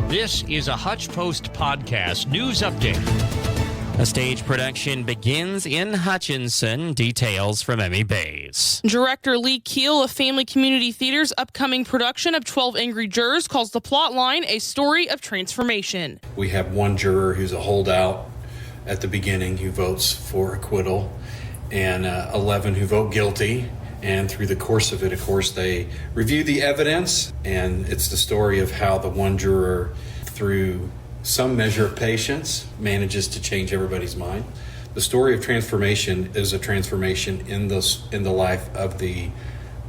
This is a Hutch Post podcast news update. A stage production begins in Hutchinson. Details from Emmy Bays. Director Lee Keel of Family Community Theater's upcoming production of 12 Angry Jurors calls the plot line a story of transformation. We have one juror who's a holdout at the beginning who votes for acquittal, and 11 who vote guilty. And through the course of it, of course, they review the evidence, and it's the story of how the one juror, through some measure of patience, manages to change everybody's mind. The story of transformation is a transformation in the life of the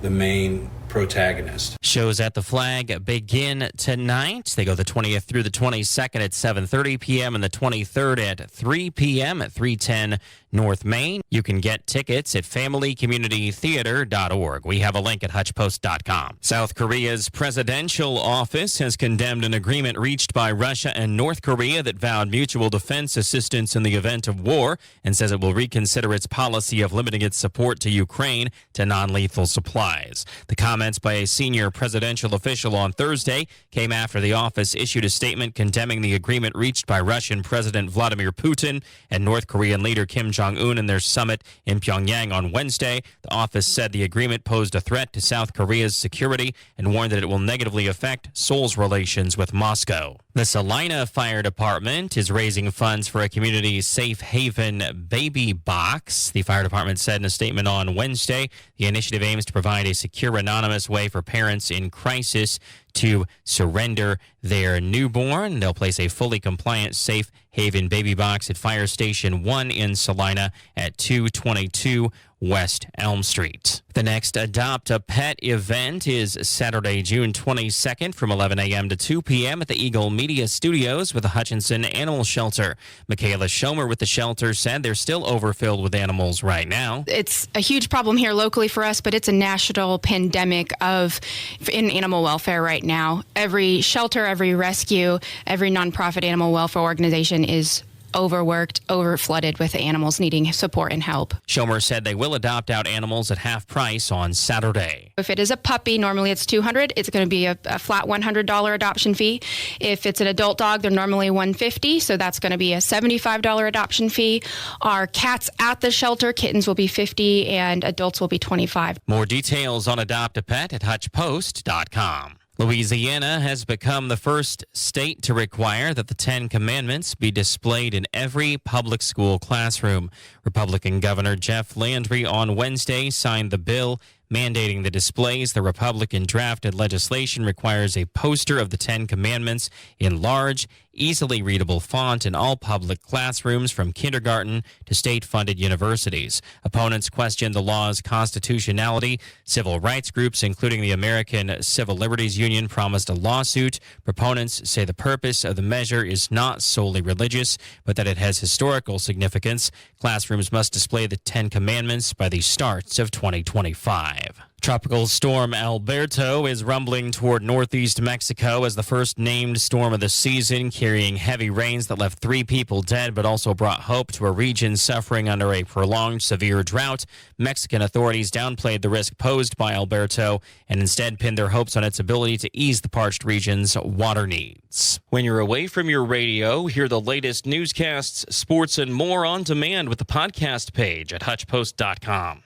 main protagonist. Shows at the Flag begin tonight. They go the 20th through the 22nd at 7:30 p.m. and the 23rd at 3 p.m. at 310 North Main. You can get tickets at familycommunitytheater.org. We have a link at hutchpost.com. South Korea's presidential office has condemned an agreement reached by Russia and North Korea that vowed mutual defense assistance in the event of war and says it will reconsider its policy of limiting its support to Ukraine to non-lethal supplies. The comments by a senior presidential official on Thursday came after the office issued a statement condemning the agreement reached by Russian President Vladimir Putin and North Korean leader Kim Jong-un in their summit in Pyongyang on Wednesday. The office said the agreement posed a threat to South Korea's security and warned that it will negatively affect Seoul's relations with Moscow. The Salina Fire Department is raising funds for a community safe haven baby box. The fire department said in a statement on Wednesday, the initiative aims to provide a secure, anonymous way for parents in crisis to surrender their newborn. They'll place a fully compliant safe haven baby box at Fire Station 1 in Salina at 222 West Elm Street. The next Adopt a Pet event is Saturday, June 22nd from 11 a.m. to 2 p.m. at the Eagle Media Studios with the Hutchinson Animal Shelter. Michaela Schomer with the shelter said they're still overfilled with animals right now. It's a huge problem here locally for us, but it's a national pandemic in animal welfare right now. Every shelter, every rescue, every nonprofit animal welfare organization is overworked, overflooded with animals needing support and help. Schomer said they will adopt out animals at half price on Saturday. If it is a puppy, normally it's $200. It's going to be a flat $100 adoption fee. If it's an adult dog, they're normally $150, so that's going to be a $75 adoption fee. Our cats at the shelter, kittens will be $50 and adults will be $25. More details on Adopt a Pet at hutchpost.com. Louisiana has become the first state to require that the Ten Commandments be displayed in every public school classroom. Republican Governor Jeff Landry on Wednesday signed the bill mandating the displays. The Republican drafted legislation requires a poster of the Ten Commandments in large, easily readable font in all public classrooms from kindergarten to state-funded universities. Opponents questioned the law's constitutionality. Civil rights groups, including the American Civil Liberties Union, promised a lawsuit. Proponents say the purpose of the measure is not solely religious, but that it has historical significance. Classrooms must display the Ten Commandments by the start of 2025. Tropical storm Alberto is rumbling toward northeast Mexico as the first named storm of the season, carrying heavy rains that left 3 people dead but also brought hope to a region suffering under a prolonged severe drought. Mexican authorities downplayed the risk posed by Alberto and instead pinned their hopes on its ability to ease the parched region's water needs. When you're away from your radio, hear the latest newscasts, sports, and more on demand with the podcast page at hutchpost.com.